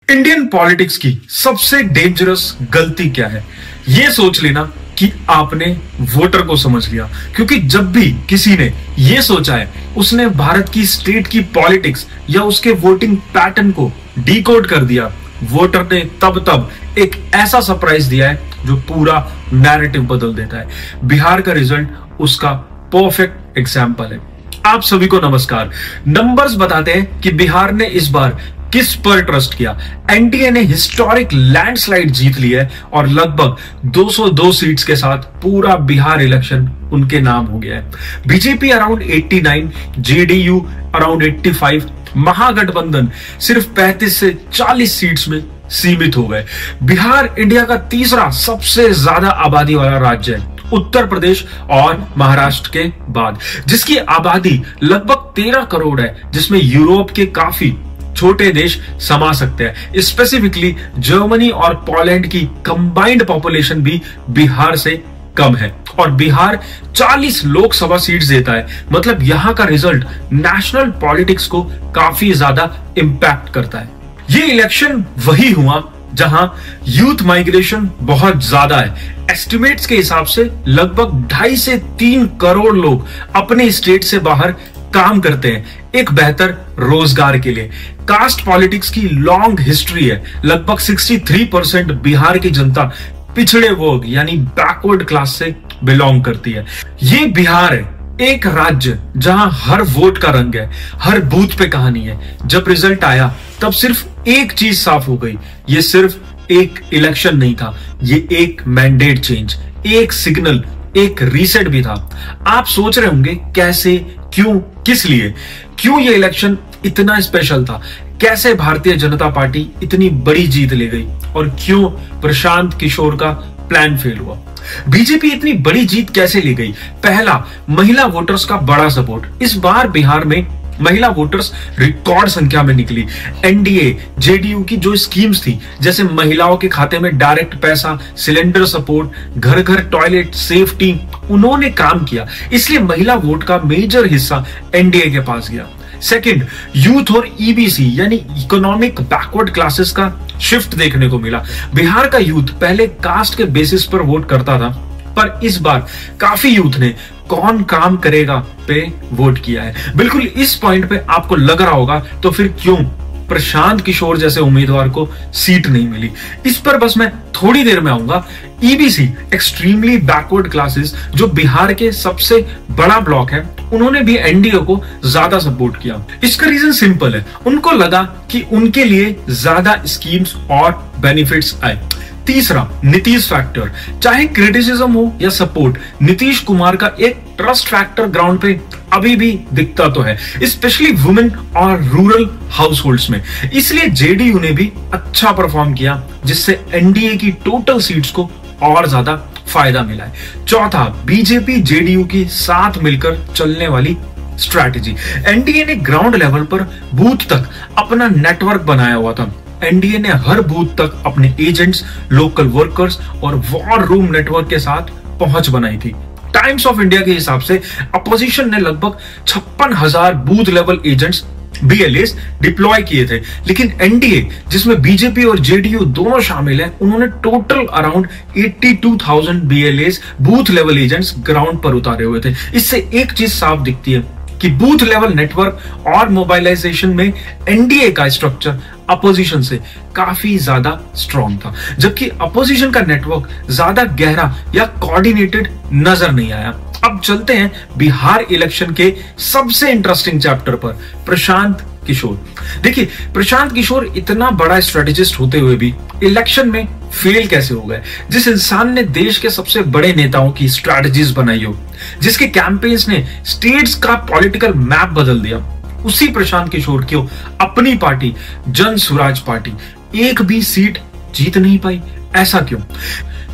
Indian politics की सबसे dangerous गलती क्या है? ये सोच लेना कि आपने वोटर को समझ लिया, क्योंकि जब भी किसी ने ये सोचा है उसने भारत की स्टेट की पॉलिटिक्स या उसके वोटिंग पैटर्न को डिकोड कर दिया। वोटर ने तब एक ऐसा सरप्राइज दिया है जो पूरा नैरेटिव बदल देता है। बिहार का रिजल्ट उसका परफेक्ट एग्जाम्पल है। आप सभी को नमस्कार। नंबर्स बताते हैं कि बिहार ने इस बार किस पर ट्रस्ट किया। एनडीए ने हिस्टोरिक लैंडस्लाइड जीत ली है और लगभग 202 सीट्स के साथ पूरा बिहार इलेक्शन उनके नाम हो गया है। बीजेपी अराउंड 89, जेडीयू अराउंड 85, महागठबंधन सिर्फ 35 से 40 सीट्स में सीमित हो गए। बिहार इंडिया का तीसरा सबसे ज्यादा आबादी वाला राज्य है, उत्तर प्रदेश और महाराष्ट्र के बाद, जिसकी आबादी लगभग 13 करोड़ है, जिसमें यूरोप के काफी छोटे देश समा सकते हैं। स्पेसिफिकली जर्मनी और पोलैंड की कंबाइंड पॉपुलेशन भी बिहार से कम है और बिहार 40 लोकसभा सीट्स देता है। मतलब यहां का रिजल्ट नेशनल पॉलिटिक्स को काफी ज्यादा इंपैक्ट करता है। ये इलेक्शन वही हुआ जहां यूथ माइग्रेशन बहुत ज्यादा है। एस्टिमेट्स के हिसाब से लगभग 2.5 से 3 करोड़ लोग अपने स्टेट से बाहर काम करते हैं एक बेहतर रोजगार के लिए। कास्ट पॉलिटिक्स की लॉन्ग हिस्ट्री है। लगभग 63% बिहार की जनता पिछड़े वर्ग यानी बैकवर्ड क्लास से बिलोंग करती है। ये बिहार है, एक राज्य जहां हर वोट का रंग है, हर बूथ पे कहानी है। जब रिजल्ट आया तब सिर्फ एक चीज साफ हो गई, ये सिर्फ एक इलेक्शन नहीं था, ये एक मैंडेट चेंज, एक सिग्नल, एक रीसेट भी था। आप सोच रहे होंगे कैसे, क्यों, किस लिए, क्यों ये इलेक्शन इतना स्पेशल था, कैसे भारतीय जनता पार्टी इतनी बड़ी जीत ले गई और क्यों प्रशांत किशोर का प्लान फेल हुआ। बीजेपी इतनी बड़ी जीत कैसे ले गई? पहला, महिला वोटर्स का बड़ा सपोर्ट। इस बार बिहार में महिला वोटर्स रिकॉर्ड संख्या में निकली। एनडीए, जेडीयू की जो स्कीम्स थी, जैसे महिलाओं के खाते में डायरेक्ट पैसा, सिलेंडर सपोर्ट, घर घर टॉयलेट, सेफ्टी, उन्होंने काम किया। इसलिए महिला वोट का मेजर हिस्सा एनडीए के पास गया। सेकंड, यूथ और ईबीसी यानी इकोनॉमिक बैकवर्ड क्लासेस का शिफ्ट देखने को मिला। बिहार का यूथ पहले कास्ट के बेसिस पर वोट करता था, पर इस बार काफी यूथ ने कौन काम करेगा पे वोट किया है। बिल्कुल इस पॉइंट पे आपको लग रहा होगा तो फिर क्यों प्रशांत किशोर जैसे उम्मीदवार को सीट नहीं मिली। इस पर बस मैं थोड़ी देर में आऊंगा। ईबीसी एक्सट्रीमली बैकवर्ड क्लासेस जो बिहार के सबसे बड़ा ब्लॉक है, उन्होंने भी एनडीए को ज्यादा सपोर्ट किया। इसका रीजन सिंपल है, उनको लगा कि उनके लिए ज्यादा स्कीम्स और बेनिफिट्स आए। तीसरा, नीतीश फैक्टर। चाहे क्रिटिसिज्म हो या सपोर्ट, नीतीश कुमार का एक ट्रस्ट फैक्टर ग्राउंड पे अभी भी दिखता तो है, स्पेशली वुमेन और रूरल हाउसहोल्ड्स में। इसलिए जेडीयू ने भी अच्छा परफॉर्म किया, जिससे एनडीए की टोटल सीट्स को और ज्यादा फायदा मिला है। चौथा, बीजेपी जेडीयू की साथ मिलकर चलने वाली स्ट्रैटेजी। एनडीए ने ग्राउंड लेवल पर बूथ तक अपना नेटवर्क बनाया हुआ था। एनडीए ने हर बूथ तक अपने एजेंट्स, लोकल वर्कर्स और वॉर रूम नेटवर्क के साथ पहुंच बनाई थी। टाइम्स ऑफ इंडिया के हिसाब से अपोजिशन ने लगभग 56,000 booth level agents BLAs deploy किए थे, लेकिन एनडीए जिसमें बीजेपी और जेडीयू दोनों शामिल हैं, उन्होंने total around 82,000 BLAs booth level agents ground पर उतारे हुए थे। इससे एक चीज साफ दिखती है कि बूथ लेवल नेटवर्क और मोबाइलाइजेशन में एनडीए का स्ट्रक्चर अपोजिशन से काफी ज्यादा स्ट्रॉन्ग था, जबकि अपोजिशन का नेटवर्क ज्यादा गहरा या कोऑर्डिनेटेड नजर नहीं आया। अब चलते हैं बिहार इलेक्शन के सबसे इंटरेस्टिंग चैप्टर पर, प्रशांत किशोर। देखिए, प्रशांत किशोर इतना बड़ा स्ट्रेटेजिस्ट होते हुए भी इलेक्शन में फेल कैसे हो गए? जिस इंसान ने देश के सबसे बड़े नेताओं की स्ट्रेटजीज बनाई हो, जिसके कैंपेन्स ने स्टेट्स का पॉलिटिकल मैप बदल दिया, उसी प्रशांत किशोर को अपनी पार्टी जन स्वराज पार्टी एक भी सीट जीत नहीं पाई। ऐसा क्यों?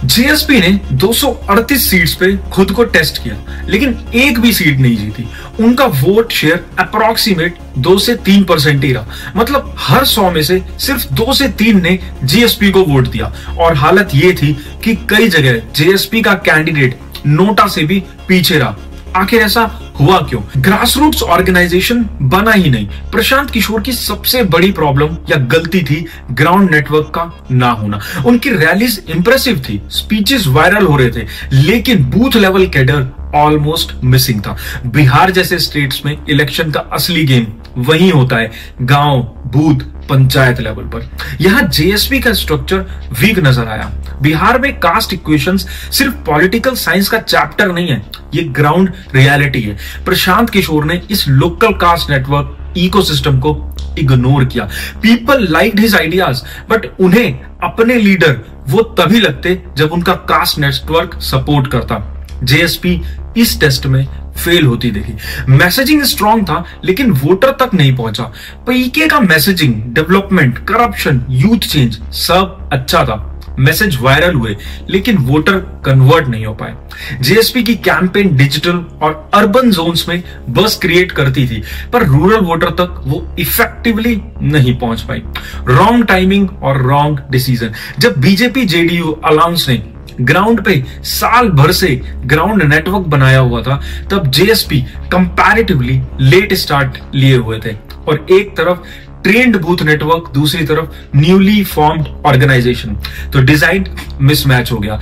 जेएसपी ने 238 सीट्स पे खुद को टेस्ट किया, लेकिन एक भी सीट नहीं जीती। उनका वोट शेयर अप्रोक्सीमेट 2 से 3% ही रहा। मतलब हर 100 में से सिर्फ 2 से 3 ने जेएसपी को वोट दिया। और हालत ये थी कि कई जगह जेएसपी का कैंडिडेट नोटा से भी पीछे रहा। आखिर ऐसा हुआ क्यों? ग्रासरूट्स ऑर्गेनाइजेशन बना ही नहीं। प्रशांत किशोर की सबसे बड़ी प्रॉब्लम या गलती थी ग्राउंड नेटवर्क का ना होना। उनकी रैलीज इंप्रेसिव थी, स्पीचेस वायरल हो रहे थे, लेकिन booth level cadre almost missing था। बिहार जैसे स्टेट्स में इलेक्शन का असली गेम वही होता है, गांव, बूथ, पंचायत लेवल पर। यहां जेएसपी का स्ट्रक्चर वीक नजर आया। बिहार में कास्ट इक्वेशंस सिर्फ पॉलिटिकल साइंस का चैप्टर नहीं है, ये ग्राउंड रियलिटी है। प्रशांत किशोर ने इस लोकल कास्ट नेटवर्क इकोसिस्टम को इग्नोर किया। People liked his ideas, but उन्हें अपने लीडर वो तभी लगते जब उनका कास्ट नेटवर्क सपोर्ट करता। जेएसपी इस टेस्ट में फेल होती देखी। मैसेजिंग स्ट्रांग था लेकिन वोटर तक नहीं पहुंचा। पीके का messaging, development, corruption, youth change सब अच्छा था, मैसेज वायरल हुए, लेकिन वोटर कन्वर्ट नहीं हो पाए। जेएसपी की कैंपेन डिजिटल और अर्बन जोन्स में बस क्रिएट करती थी, पर रूरल वोटर तक वो इफेक्टिवली नहीं पहुंच पाई। रॉन्ग टाइमिंग और रॉन्ग डिसीजन। जब बीजेपी जेडीयू अलाउंस ने ग्राउंड पे साल भर से ग्राउंड नेटवर्क बनाया हुआ था, तब जेएसपी कंपैरेटिवली लेट स्टार्ट लिए हुए थे, और एक तरफ ट्रेंड बूथ नेटवर्क, दूसरी तरफ न्यूली फॉर्म्ड ऑर्गेनाइजेशन, तो डिजाइन मिसमैच हो गया।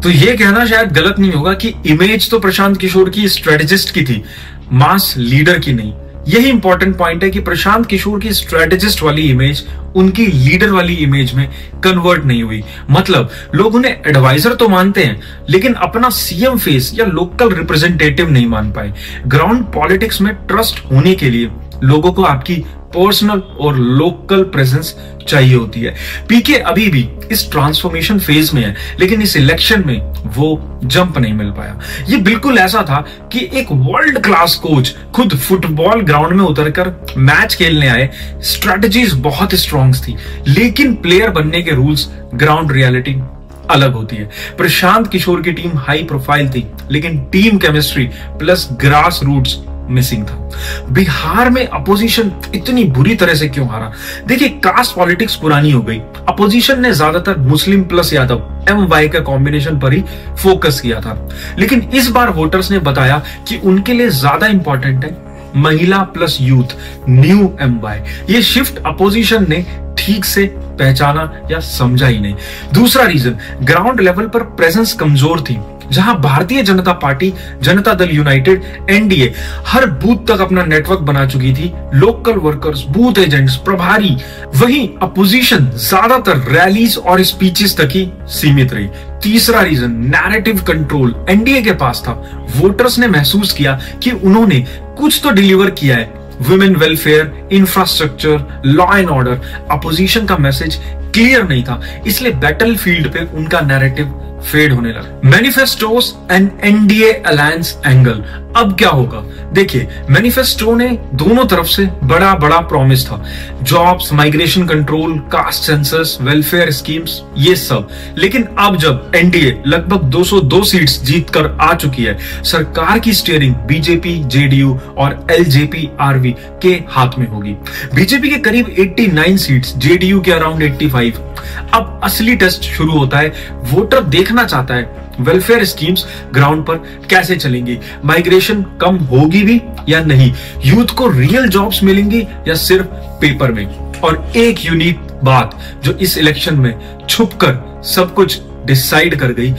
तो ये कहना शायद गलत नहीं होगा कि इमेज तो प्रशांत किशोर की स्ट्रेटेजिस्ट की थी, मास लीडर की नहीं। यही इंपॉर्टेंट पॉइंट है कि प्रशांत किशोर की स्ट्रेटेजिस्ट वाली इमेज उनकी लीडर वाली इमेज में कन्वर्ट नहीं हुई। मतलब लोग उन्हें एडवाइजर तो मानते हैं, लेकिन अपना सीएम फेस या लोकल रिप्रेजेंटेटिव नहीं मान पाए। ग्राउंड पॉलिटिक्स में ट्रस्ट होने के लिए लोगों को आपकी पर्सनल और लोकल प्रेजेंस चाहिए होती है। पीके अभी भी इस ट्रांसफॉर्मेशन फेज में है, लेकिन इस इलेक्शन में वो जंप नहीं मिल पाया। ये बिल्कुल ऐसा था कि एक वर्ल्ड क्लास कोच खुद फुटबॉल ग्राउंड में उतरकर मैच खेलने आए। स्ट्रेटजीज बहुत स्ट्रॉन्ग थी, लेकिन प्लेयर बनने के रूल्स, ग्राउंड रियलिटी अलग होती है। प्रशांत किशोर की टीम हाई प्रोफाइल थी, लेकिन team chemistry plus grass roots missing था। बिहार में अपोजिशन इतनी बुरी तरह से क्यों हारा? देखिए, कास्ट पॉलिटिक्स पुरानी हो गई। अपोजिशन ने ज्यादातर मुस्लिम प्लस यादव MY का कॉम्बिनेशन पर ही फोकस किया था, लेकिन इस बार वोटर्स ने बताया कि उनके लिए ज्यादा इंपॉर्टेंट है महिला प्लस यूथ, न्यू MY। ये शिफ्ट अपोजिशन ने ठीक से पहचाना या समझा ही नहीं। दूसरा रीजन, ग्राउंड लेवल पर प्रेजेंस कमजोर थी। जहां Bharatiya Janata party, Janata Dal United, NDA हर बूथ तक अपना नेटवर्क बना चुकी थी, लोकल वर्कर्स, बूथ एजेंट्स, प्रभारी, वहीं अपोजिशन ज्यादातर रैलीज और स्पीचेस तक ही सीमित रही। तीसरा रीजन, नैरेटिव कंट्रोल एनडीए के पास था। वोटर्स ने महसूस किया कि उन्होंने कुछ तो डिलीवर किया है, women welfare, infrastructure, law and order. Opposition का मैसेज क्लियर नहीं था, इसलिए बैटल फील्ड पे उनका नैरेटिव फेड होने लगा। मैनिफेस्टोस एंड एनडीए अलायंस एंगल। अब क्या होगा? देखिए, मैनिफेस्टो ने दोनों तरफ से बड़ा बड़ा प्रॉमिस था, jobs, migration control, caste census, welfare schemes, ये सब। लेकिन अब जब एनडीए लगभग 202 सीट्स जीतकर आ चुकी है, सरकार की स्टीयरिंग बीजेपी, जेडीयू और एलजेपी आरवी के हाथ में होगी। बीजेपी के करीब 89 सीट्स, जेडीयू के अराउंड 85। अब असली टेस्ट शुरू होता है। वोटर देखना चाहता है वेलफेयर स्कीम्स ग्राउंड पर कैसे चलेंगी, माइग्रेशन कम होगी भी या नहीं, यूथ को रियल जॉब्स मिलेंगी या सिर्फ पेपर में। और एक यूनिक बात जो इस इलेक्शन में छुपकर सब कुछ डिसाइड कर गई,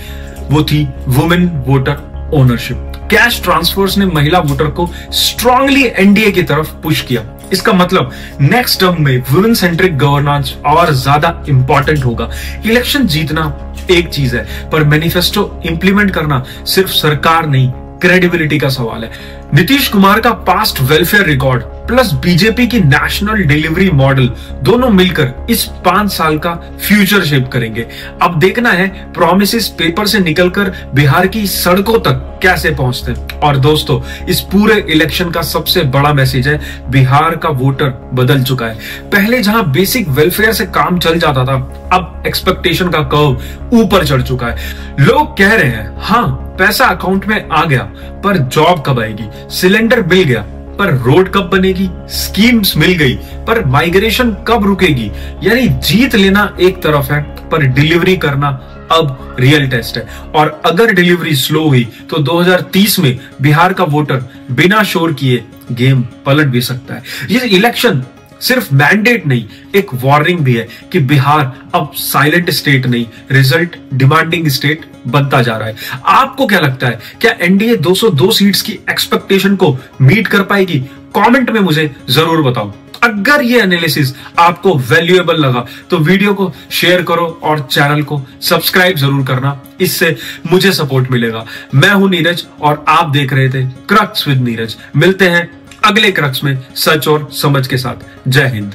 वो थी women voter ownership. Cash transfers ने महिला वोटर को स्ट्रांगली एनडीए की तरफ पुश किया। इसका मतलब नेक्स्ट टर्म में वुमेन सेंट्रिक गवर्नेंस और ज्यादा इंपॉर्टेंट होगा। इलेक्शन जीतना एक चीज है, पर मैनिफेस्टो इंप्लीमेंट करना सिर्फ सरकार नहीं, क्रेडिबिलिटी का सवाल है। नीतीश कुमार का past welfare record plus BJP की नेशनल डिलीवरी मॉडल दोनों मिलकर इस 5 साल का फ्यूचर शेप करेंगे। अब देखना है प्रॉमिसेस पेपर से निकलकर बिहार की सड़कों तक कैसे पहुंचते हैं। और दोस्तों, इस पूरे इलेक्शन का सबसे बड़ा मैसेज है, बिहार का वोटर बदल चुका है। पहले जहां बेसिक वेलफेयर से काम चल जाता था, अब एक्सपेक्टेशन का कर्व ऊपर चढ़ चुका है। लोग कह रहे हैं, हाँ पैसा अकाउंट में आ गया, पर जॉब कब आएगी? सिलेंडर मिल गया, पर रोड कब बनेगी? स्कीम्स मिल गई, पर माइग्रेशन कब रुकेगी? यानी जीत लेना एक तरफ है, पर डिलीवरी करना अब रियल टेस्ट है। और अगर डिलीवरी स्लो हुई तो 2030 में बिहार का वोटर बिना शोर किए गेम पलट भी सकता है। ये इलेक्शन सिर्फ मैंडेट नहीं, एक वार्निंग भी है कि बिहार अब साइलेंट स्टेट नहीं, रिजल्ट डिमांडिंग स्टेट बनता जा रहा है। आपको क्या लगता है, क्या एनडीए 202 सीट्स की एक्सपेक्टेशन को मीट कर पाएगी? कमेंट में मुझे जरूर बताओ। अगर ये एनालिसिस आपको वैल्यूएबल लगा तो वीडियो को शेयर करो और चैनल को सब्सक्राइब जरूर करना, इससे मुझे सपोर्ट मिलेगा। मैं हूं नीरज और आप देख रहे थे क्रक्स विद नीरज। मिलते हैं अगले क्रक्स में सच और समझ के साथ। जय हिंद।